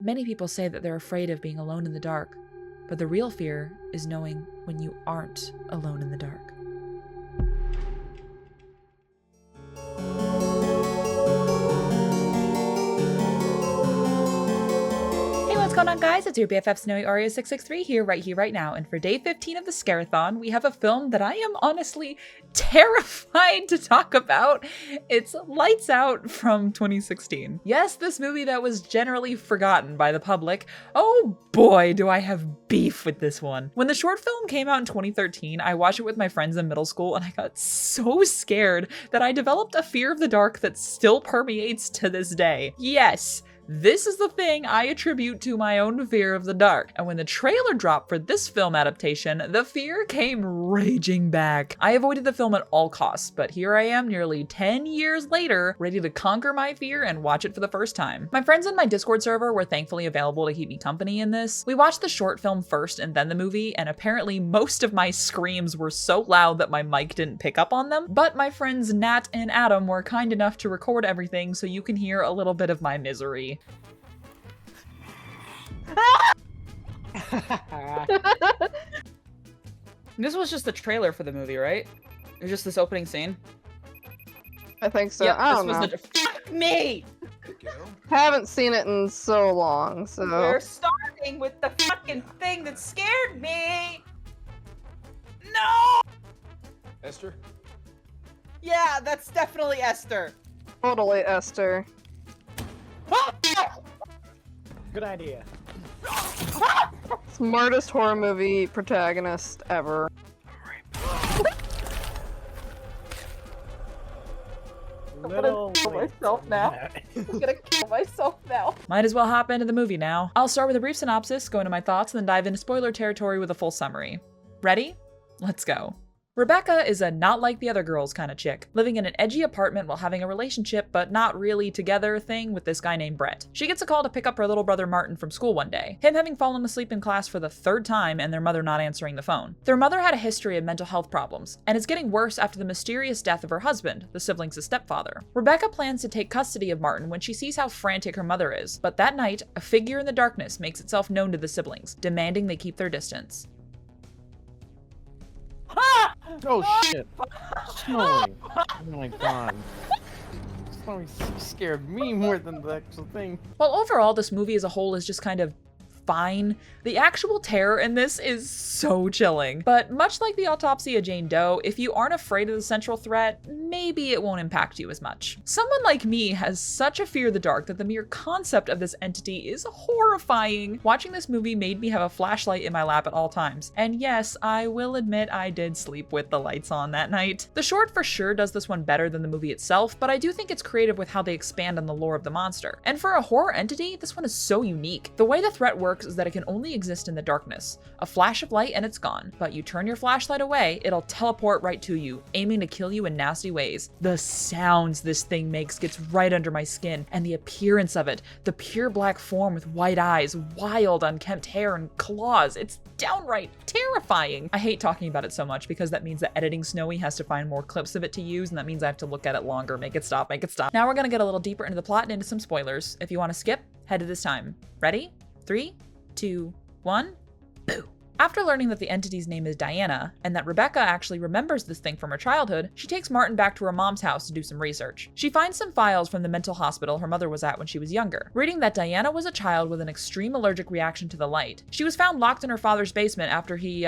Many people say that they're afraid of being alone in the dark, but the real fear is knowing when you aren't alone in the dark. What's going on, guys? It's your BFF Snowy Oreo 663 here, right now. And for day 15 of the Scare-A-Thon, we have a film that I am honestly terrified to talk about. It's Lights Out from 2016. Yes, this movie that was generally forgotten by the public. Oh boy, do I have beef with this one. When the short film came out in 2013, I watched it with my friends in middle school and I got so scared that I developed a fear of the dark that still permeates to this day. Yes. This is the thing I attribute to my own fear of the dark. And when the trailer dropped for this film adaptation, the fear came raging back. I avoided the film at all costs, but here I am nearly 10 years later, ready to conquer my fear and watch it for the first time. My friends in my Discord server were thankfully available to keep me company in this. We watched the short film first and then the movie, and apparently most of my screams were so loud that my mic didn't pick up on them. But my friends Nat and Adam were kind enough to record everything so you can hear a little bit of my misery. This was just the trailer for the movie, right? It was just this opening scene. I think so. Yep, I don't know. Fuck me! Haven't seen it in so long, so. We're starting with the fucking thing that scared me! No! Esther? Yeah, that's definitely Esther. Totally Esther. Good idea. Smartest horror movie protagonist ever. I'm gonna kill myself now. I'm gonna kill myself now. Might as well hop into the movie now. I'll start with a brief synopsis, go into my thoughts, and then dive into spoiler territory with a full summary. Ready? Let's go. Rebecca is a not like the other girls kind of chick, living in an edgy apartment while having a relationship but not really together thing with this guy named Brett. She gets a call to pick up her little brother Martin from school one day, him having fallen asleep in class for the third time and their mother not answering the phone. Their mother had a history of mental health problems, and it's getting worse after the mysterious death of her husband, the sibling's stepfather. Rebecca plans to take custody of Martin when she sees how frantic her mother is, but that night, a figure in the darkness makes itself known to the siblings, demanding they keep their distance. Oh shit. Snowy. Oh my god. Snowy scared me more than the actual thing. While overall this movie as a whole is just kind of fine, the actual terror in this is so chilling. But much like the autopsy of Jane Doe, if you aren't afraid of the central threat, maybe it won't impact you as much. Someone like me has such a fear of the dark that the mere concept of this entity is horrifying. Watching this movie made me have a flashlight in my lap at all times. And yes, I will admit I did sleep with the lights on that night. The short for sure does this one better than the movie itself, but I do think it's creative with how they expand on the lore of the monster. And for a horror entity, this one is so unique. The way the threat works is that it can only exist in the darkness. A flash of light and it's gone, but you turn your flashlight away, it'll teleport right to you, aiming to kill you in nasty ways. The sounds this thing makes gets right under my skin, and the appearance of it, the pure black form with white eyes, wild unkempt hair, and claws, it's downright terrifying. I hate talking about it so much because that means that editing Snowy has to find more clips of it to use, and that means I have to look at it longer, make it stop. Now we're gonna get a little deeper into the plot and into some spoilers. If you want to skip, head to this time. Ready? 3, 2, 1, boo. After learning that the entity's name is Diana, and that Rebecca actually remembers this thing from her childhood, she takes Martin back to her mom's house to do some research. She finds some files from the mental hospital her mother was at when she was younger, reading that Diana was a child with an extreme allergic reaction to the light. She was found locked in her father's basement after he,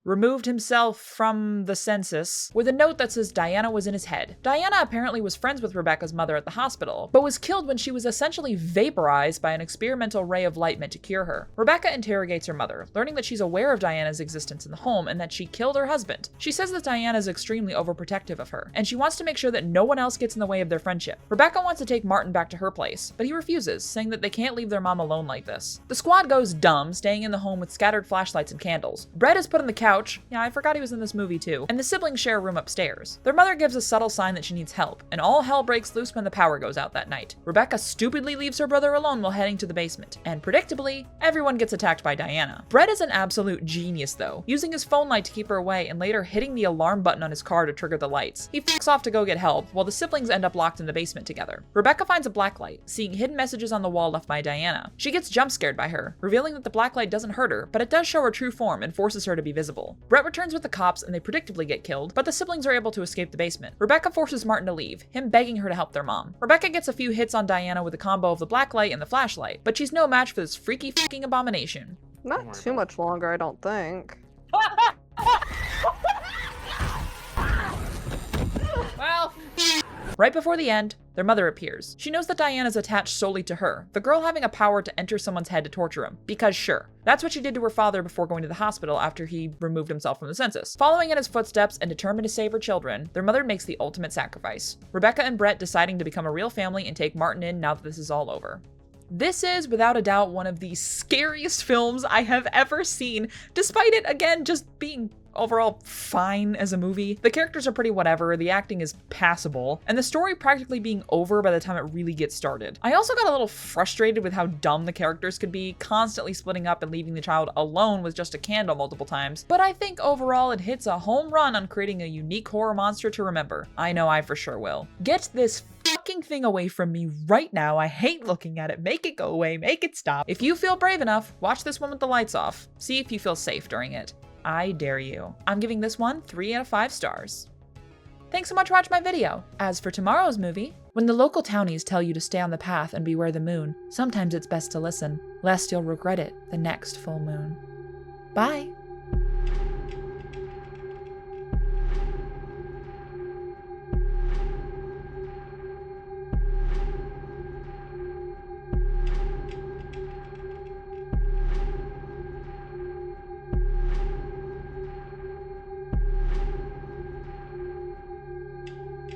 removed himself from the census with a note that says Diana was in his head. Diana apparently was friends with Rebecca's mother at the hospital, but was killed when she was essentially vaporized by an experimental ray of light meant to cure her. Rebecca interrogates her mother, learning that she's aware of Diana's existence in the home and that she killed her husband. She says that Diana is extremely overprotective of her, and she wants to make sure that no one else gets in the way of their friendship. Rebecca wants to take Martin back to her place, but he refuses, saying that they can't leave their mom alone like this. The squad goes dumb, staying in the home with scattered flashlights and candles. Brett is put on the couch couch. Yeah, I forgot he was in this movie too. And the siblings share a room upstairs. Their mother gives a subtle sign that she needs help, and all hell breaks loose when the power goes out that night. Rebecca stupidly leaves her brother alone while heading to the basement, and predictably, everyone gets attacked by Diana. Brett is an absolute genius though, using his phone light to keep her away and later hitting the alarm button on his car to trigger the lights. He fucks off to go get help, while the siblings end up locked in the basement together. Rebecca finds a blacklight, seeing hidden messages on the wall left by Diana. She gets jump scared by her, revealing that the blacklight doesn't hurt her, but it does show her true form and forces her to be visible. Brett returns with the cops and they predictably get killed, but the siblings are able to escape the basement. Rebecca forces Martin to leave, him begging her to help their mom. Rebecca gets a few hits on Diana with a combo of the blacklight and the flashlight, but she's no match for this freaky fucking abomination. Not too much longer, I don't think. Well, right before the end, their mother appears. She knows that Diana's attached solely to her, the girl having a power to enter someone's head to torture him, because sure. That's what she did to her father before going to the hospital after he removed himself from the census. Following in his footsteps and determined to save her children, their mother makes the ultimate sacrifice. Rebecca and Brett deciding to become a real family and take Martin in now that this is all over. This is, without a doubt, one of the scariest films I have ever seen, despite it, again, just being overall fine as a movie. The characters are pretty whatever, the acting is passable, and the story practically being over by the time it really gets started. I also got a little frustrated with how dumb the characters could be, constantly splitting up and leaving the child alone with just a candle multiple times, but I think overall it hits a home run on creating a unique horror monster to remember. I know I for sure will. Get this fucking thing away from me right now. I hate looking at it. Make it go away. Make it stop. If you feel brave enough, watch this one with the lights off. See if you feel safe during it. I dare you. I'm giving this one 3 out of 5 stars. Thanks so much for watching my video. As for tomorrow's movie, when the local townies tell you to stay on the path and beware the moon, sometimes it's best to listen, lest you'll regret it the next full moon. Bye.